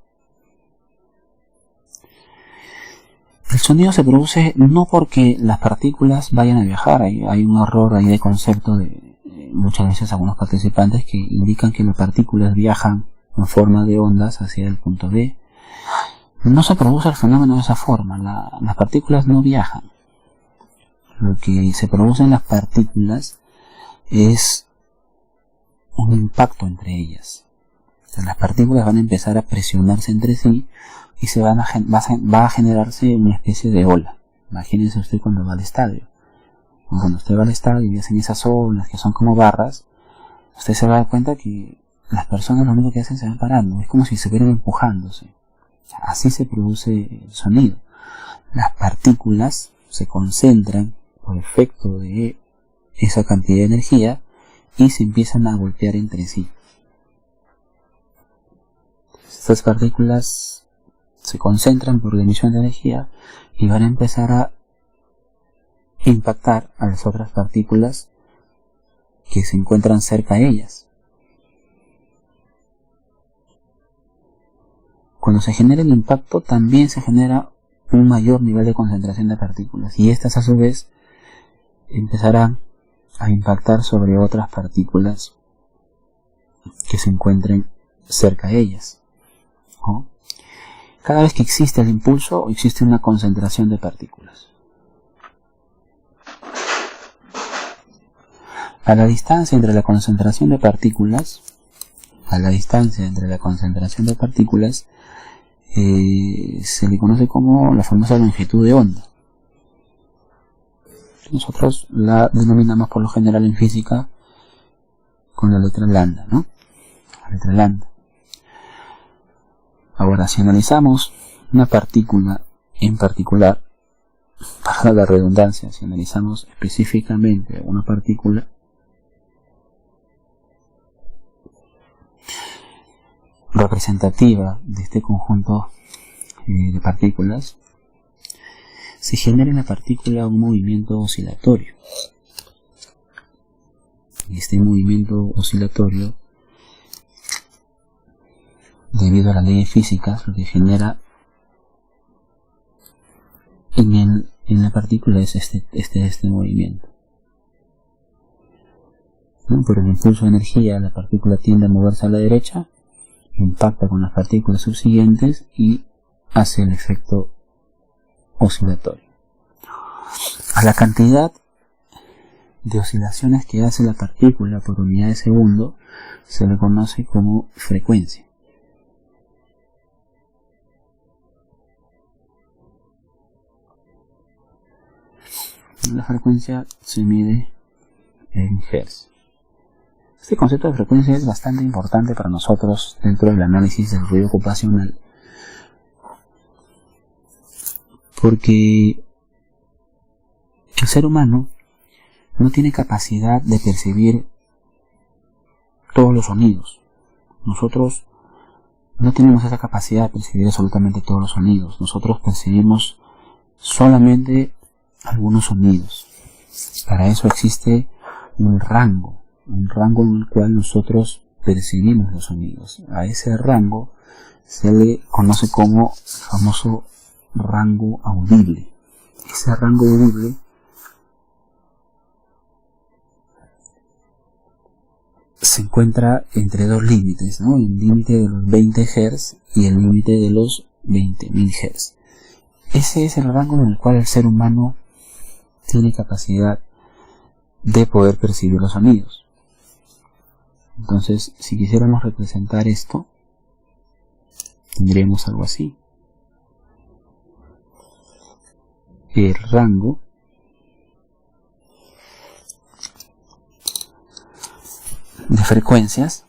El sonido se produce no porque las partículas vayan a viajar. Hay un error ahí de concepto de muchas veces algunos participantes que indican que las partículas viajan en forma de ondas hacia el punto B. No se produce el fenómeno de esa forma. Las partículas no viajan. Lo que se produce en las partículas es un impacto entre ellas. Entonces, las partículas van a empezar a presionarse entre sí y va a generarse una especie de ola. Imagínense usted cuando va al estadio. Cuando usted va al estadio y hacen esas olas que son como barras, usted se va a dar cuenta que las personas lo único que hacen se van parando. Es como si se estuvieran empujándose. Así se produce el sonido. Las partículas se concentran por efecto de esa cantidad de energía y se empiezan a golpear entre sí. Estas partículas se concentran por la emisión de energía y van a empezar a impactar a las otras partículas que se encuentran cerca de ellas. Cuando se genera el impacto, también se genera un mayor nivel de concentración de partículas, y estas a su vez empezarán a impactar sobre otras partículas que se encuentren cerca de ellas, ¿no? Cada vez que existe el impulso, existe una concentración de partículas. A la distancia entre la concentración de partículas, se le conoce como la famosa longitud de onda. Nosotros la denominamos por lo general en física con la letra lambda, ¿no? La letra lambda. Ahora, si analizamos una partícula en particular, para la redundancia, si analizamos específicamente una partícula, representativa de este conjunto de partículas, se genera en la partícula un movimiento oscilatorio. Y este movimiento oscilatorio, debido a las leyes físicas, lo que genera en la partícula es este movimiento. ¿No? Por el impulso de energía, la partícula tiende a moverse a la derecha, impacta con las partículas subsiguientes y hace el efecto oscilatorio. A la cantidad de oscilaciones que hace la partícula por unidad de segundo se le conoce como frecuencia. La frecuencia se mide en Hz. Este concepto de frecuencia es bastante importante para nosotros dentro del análisis del ruido ocupacional, porque el ser humano no tiene capacidad de percibir todos los sonidos. Nosotros no tenemos esa capacidad de percibir absolutamente todos los sonidos. Nosotros percibimos solamente algunos sonidos. Para eso existe un rango en el cual nosotros percibimos los sonidos. A ese rango se le conoce como el famoso rango audible. Ese rango audible se encuentra entre dos límites, ¿no? El límite de los 20 Hz y el límite de los 20.000 Hz. Ese es el rango en el cual el ser humano tiene capacidad de poder percibir los sonidos. Entonces, si quisiéramos representar esto, tendríamos algo así. El rango de frecuencias,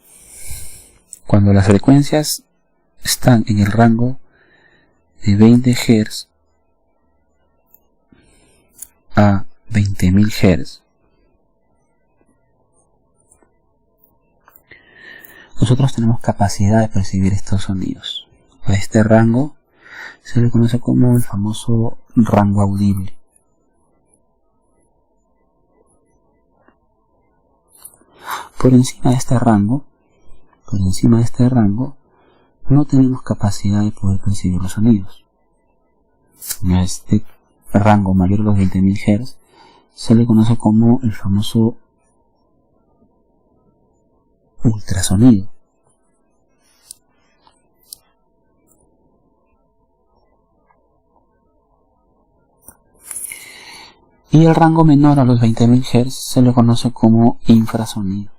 cuando las frecuencias están en el rango de 20 Hz a 20.000 Hz, nosotros tenemos capacidad de percibir estos sonidos. A este rango se le conoce como el famoso rango audible. Por encima de este rango, no tenemos capacidad de poder percibir los sonidos. A este rango mayor de los 20.000 Hz se le conoce como el famoso ultrasonido. Y el rango menor a los 20.000 Hz se le conoce como infrasonido.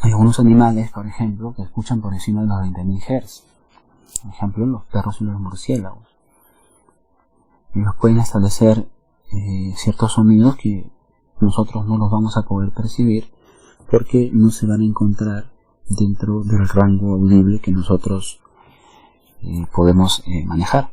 Hay algunos animales, por ejemplo, que escuchan por encima de los 20.000 Hz. Por ejemplo, los perros y los murciélagos. Ellos pueden establecer ciertos sonidos que nosotros no los vamos a poder percibir porque no se van a encontrar dentro del rango audible que nosotros podemos manejar.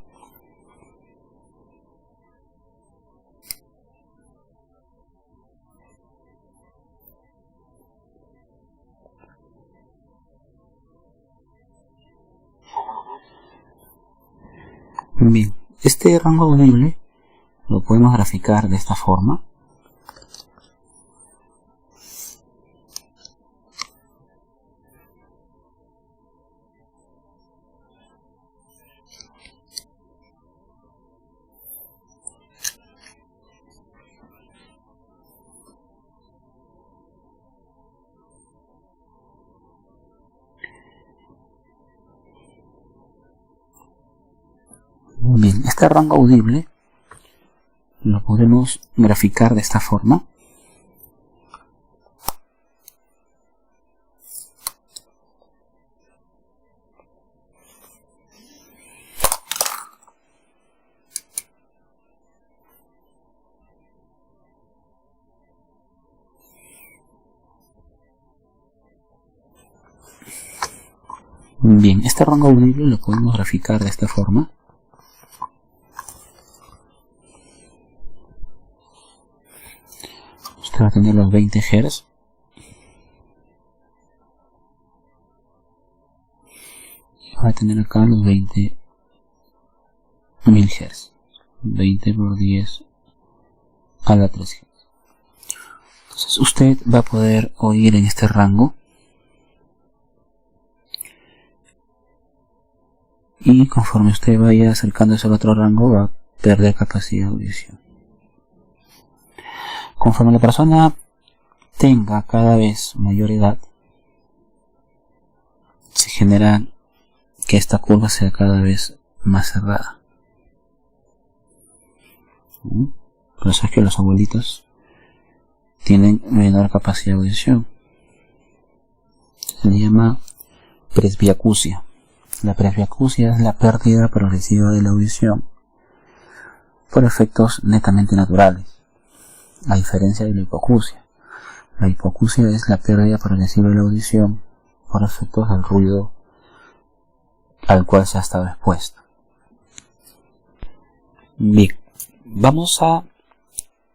Bien, Este rango audible lo podemos graficar de esta forma. Bien, este rango audible lo podemos graficar de esta forma. Bien, este rango audible lo podemos graficar de esta forma. Usted va a tener los 20 Hz. Y va a tener acá los 20.000 Hz. 20 por 10 a la 3 Hz. Entonces usted va a poder oír en este rango. Y conforme usted vaya acercándose al otro rango, va a perder capacidad de audición. Conforme la persona tenga cada vez mayor edad, se genera que esta curva sea cada vez más cerrada. Por eso es que los abuelitos tienen menor capacidad de audición. Se le llama presbiacusia. La presbiacusia es la pérdida progresiva de la audición por efectos netamente naturales, a diferencia de la hipoacusia. La hipoacusia es la pérdida progresiva de la audición por efectos del ruido al cual se ha estado expuesto. Bien, vamos a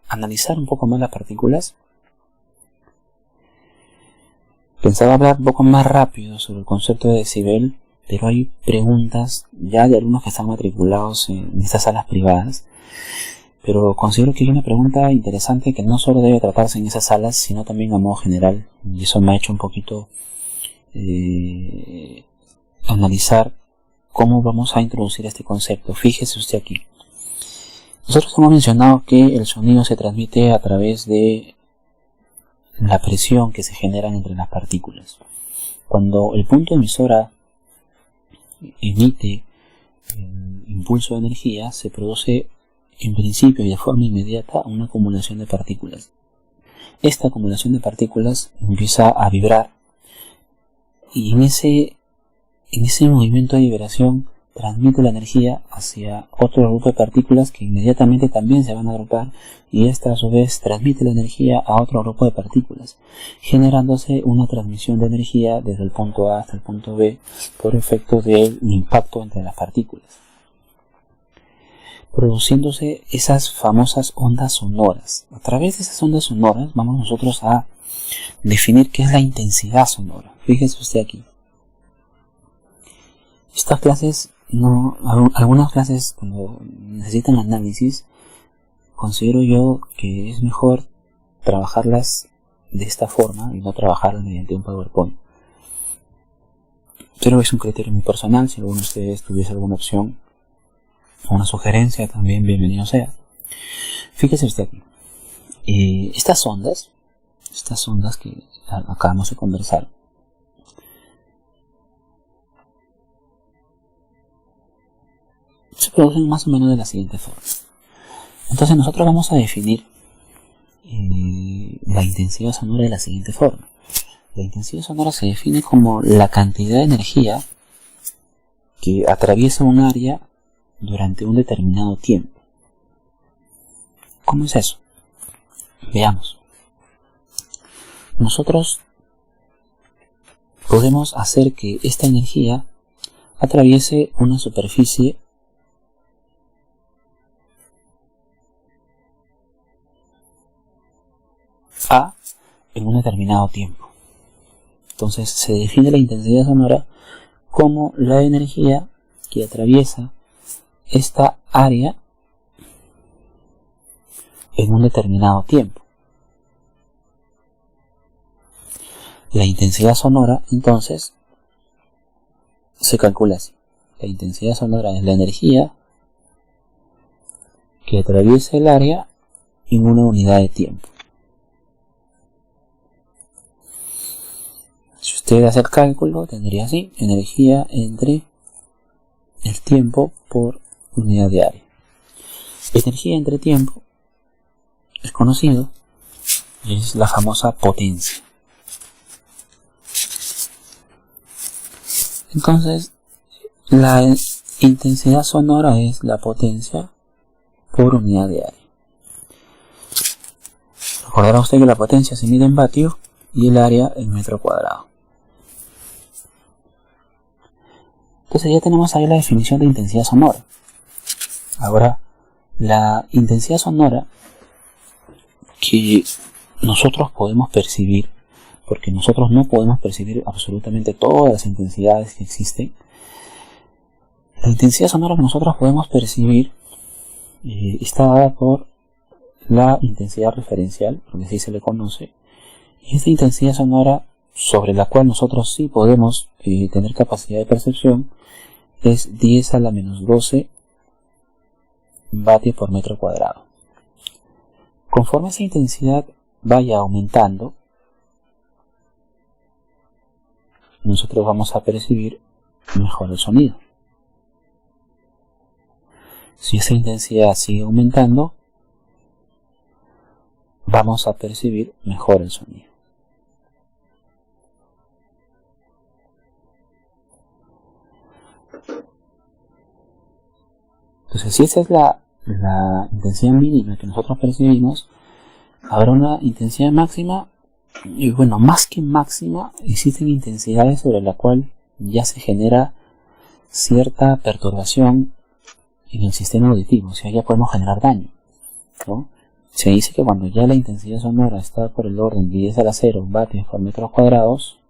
analizar un poco más las partículas. Pensaba hablar un poco más rápido sobre el concepto de decibel, pero hay preguntas ya de alumnos que están matriculados en estas salas privadas, pero considero que hay una pregunta interesante que no solo debe tratarse en esas salas, sino también a modo general, y eso me ha hecho un poquito analizar cómo vamos a introducir este concepto. Fíjese usted aquí. Nosotros hemos mencionado que el sonido se transmite a través de la presión que se genera entre las partículas. Cuando el punto emisora emite el impulso de energía, se produce en principio y de forma inmediata una acumulación de partículas. Esta acumulación de partículas empieza a vibrar y en ese movimiento de vibración transmite la energía hacia otro grupo de partículas que inmediatamente también se van a agrupar, y esta a su vez transmite la energía a otro grupo de partículas, generándose una transmisión de energía desde el punto A hasta el punto B por efecto del impacto entre las partículas, produciéndose esas famosas ondas sonoras. A través de esas ondas sonoras vamos nosotros a definir qué es la intensidad sonora. Fíjese usted aquí. Estas clases, algunas clases cuando necesitan análisis, considero yo que es mejor trabajarlas de esta forma y no trabajarlas mediante un PowerPoint. Pero es un criterio muy personal. Si alguno de ustedes tuviese alguna opción, una sugerencia, también bienvenido sea. Fíjese usted aquí. Estas ondas que acabamos de conversar, se producen más o menos de la siguiente forma. Entonces nosotros vamos a definir la intensidad sonora de la siguiente forma. La intensidad sonora se define como la cantidad de energía que atraviesa un área durante un determinado tiempo. ¿Cómo es eso? Veamos. Nosotros podemos hacer que esta energía atraviese una superficie A en un determinado tiempo. Entonces se define la intensidad sonora como la energía que atraviesa esta área en un determinado tiempo. La intensidad sonora, entonces, se calcula así. La intensidad sonora es la energía que atraviesa el área en una unidad de tiempo. Si usted hace el cálculo, tendría así: energía entre el tiempo por unidad de área. Energía entre tiempo es conocido y es la famosa potencia. Entonces, la intensidad sonora es la potencia por unidad de área. Recordará usted que la potencia se mide en vatios y el área en metro cuadrado. Entonces ya tenemos ahí la definición de intensidad sonora. Ahora, la intensidad sonora que nosotros podemos percibir, porque nosotros no podemos percibir absolutamente todas las intensidades que existen. La intensidad sonora que nosotros podemos percibir está dada por la intensidad referencial, porque así se le conoce, y esta intensidad sonora sobre la cual nosotros sí podemos tener capacidad de percepción es 10 a la menos 12 vatios por metro cuadrado. Conforme esa intensidad vaya aumentando, nosotros vamos a percibir mejor el sonido. Si esa intensidad sigue aumentando, vamos a percibir mejor el sonido. Entonces, si esa es la intensidad mínima que nosotros percibimos, habrá una intensidad máxima. Y bueno, más que máxima, existen intensidades sobre la cual ya se genera cierta perturbación en el sistema auditivo, o sea, ya podemos generar daño, ¿no? Se dice que cuando ya la intensidad sonora está por el orden de 10 a la 0 vatios por metros cuadrados,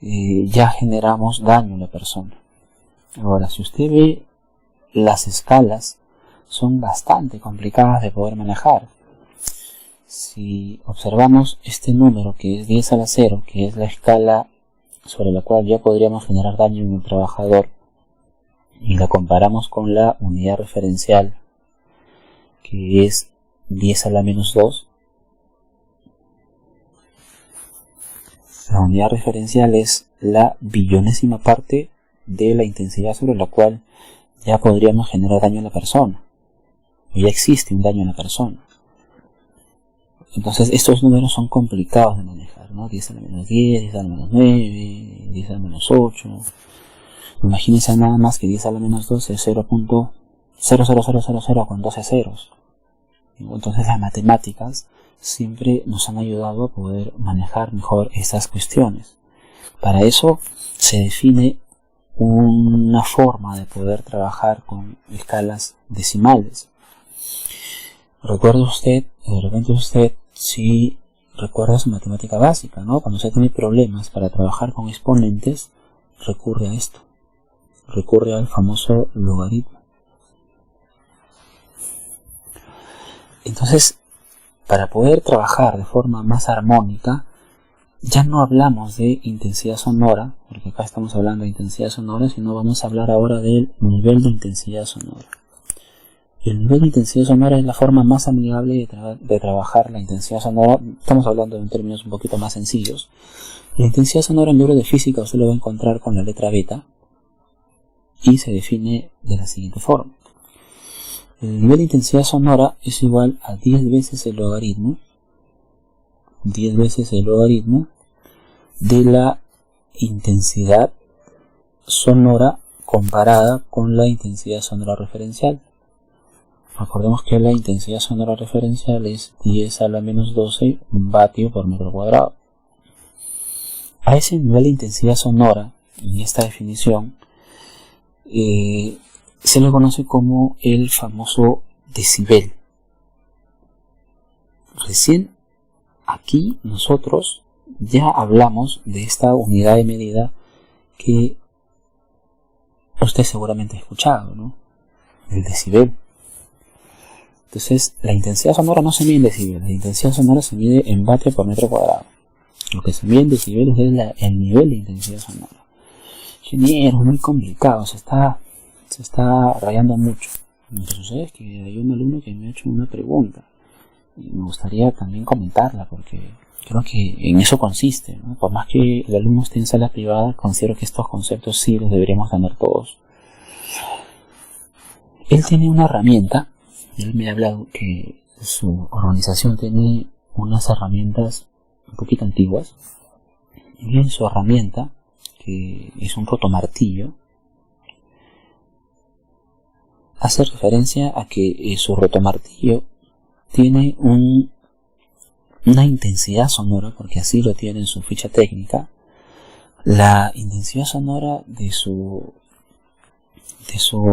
ya generamos daño en la persona. Ahora, si usted ve, las escalas son bastante complicadas de poder manejar. Si observamos este número que es 10 a la 0, que es la escala sobre la cual ya podríamos generar daño en el trabajador, y la comparamos con la unidad referencial, que es 10 a la menos 2, la unidad referencial es la billonésima parte de la intensidad sobre la cual ya podríamos generar daño en la persona. Ya existe un daño en la persona. Entonces estos números son complicados de manejar, ¿no? 10 a la menos 10, 10 a la menos 9, 10 a la menos 8. Imagínense nada más que 10 a la menos 12 es 0.00000 con 12 ceros. Entonces las matemáticas siempre nos han ayudado a poder manejar mejor estas cuestiones. Para eso se define una forma de poder trabajar con escalas decimales. Recuerda usted, de repente usted, si recuerda su matemática básica, ¿no? Cuando usted tiene problemas para trabajar con exponentes, recurre a esto. Recurre al famoso logaritmo. Entonces, para poder trabajar de forma más armónica, ya no hablamos de intensidad sonora, porque acá estamos hablando de intensidad sonora, sino vamos a hablar ahora del nivel de intensidad sonora. El nivel de intensidad sonora es la forma más amigable de trabajar la intensidad sonora. Estamos hablando en términos un poquito más sencillos. La intensidad sonora en el libro de física usted lo va a encontrar con la letra beta y se define de la siguiente forma. El nivel de intensidad sonora es igual a 10 veces el logaritmo de la intensidad sonora comparada con la intensidad sonora referencial. Recordemos que la intensidad sonora referencial es 10 a la menos 12 vatios por metro cuadrado. A ese nivel de intensidad sonora, en esta definición, se le conoce como el famoso decibel. Recién aquí nosotros ya hablamos de esta unidad de medida que usted seguramente ha escuchado, ¿no? el decibel. Entonces, la intensidad sonora no se mide en decibeles, la intensidad sonora se mide en vatios por metro cuadrado. Lo que se mide en decibeles es el nivel de intensidad sonora. Ingeniero, muy complicado, se está rayando mucho. Lo que sucede es que hay un alumno que me ha hecho una pregunta y me gustaría también comentarla porque creo que en eso consiste, ¿no? Por más que el alumno esté en sala privada, considero que estos conceptos sí los deberíamos tener todos. Él tiene una herramienta, él me ha hablado que su organización tiene unas herramientas un poquito antiguas, y en su herramienta, que es un rotomartillo, hace referencia a que su rotomartillo tiene una intensidad sonora, porque así lo tiene en su ficha técnica. La intensidad sonora de su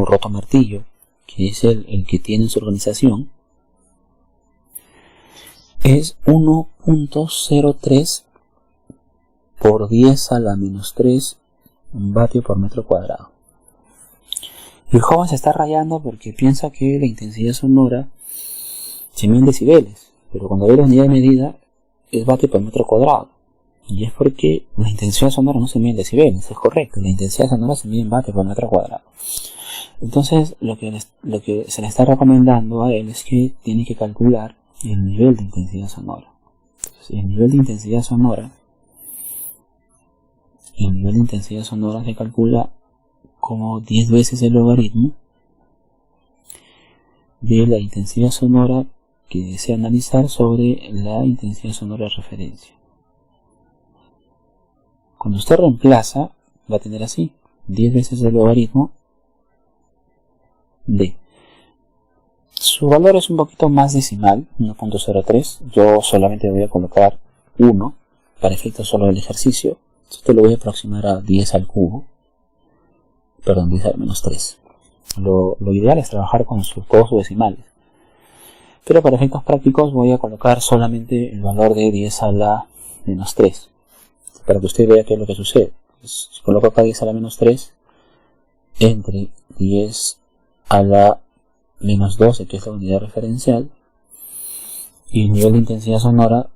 rotomartillo, que es el que tiene en su organización, es 1.03 por 10 a la menos 3 vatio por metro cuadrado. El joven se está rayando porque piensa que la intensidad sonora se mide en decibeles, pero cuando ve la unidad de medida es vatio por metro cuadrado. Y es porque la intensidad sonora no se mide en decibeles, es correcto, la intensidad sonora se mide en vatio por metro cuadrado. Entonces, lo que se le está recomendando a él es que tiene que calcular el nivel de intensidad sonora. Entonces, el nivel de intensidad sonora se calcula como 10 veces el logaritmo de la intensidad sonora que desea analizar sobre la intensidad sonora de referencia. Cuando usted reemplaza, va a tener así, 10 veces el logaritmo de. Su valor es un poquito más decimal, 1.03. Yo solamente voy a colocar 1 para efectos solo del ejercicio. Esto lo voy a aproximar a 10 al cubo. Perdón, 10 a la menos 3. Lo ideal es trabajar con todos sus decimales. Pero para efectos prácticos voy a colocar solamente el valor de 10 a la menos 3. Para que usted vea qué es lo que sucede. Entonces, si coloco acá 10 a la menos 3, entre 10 a la menos 12, que es la unidad referencial, y el nivel de intensidad sonora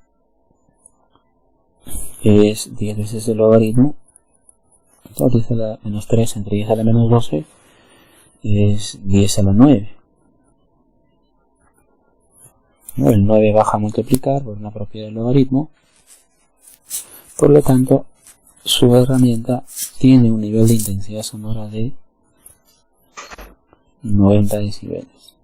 es 10 veces el logaritmo. Entonces 10 a la menos 3 entre 10 a la menos 12 es 10 a la 9. El 9 baja a multiplicar por una propiedad del logaritmo. Por lo tanto, su herramienta tiene un nivel de intensidad sonora de 90 decibeles.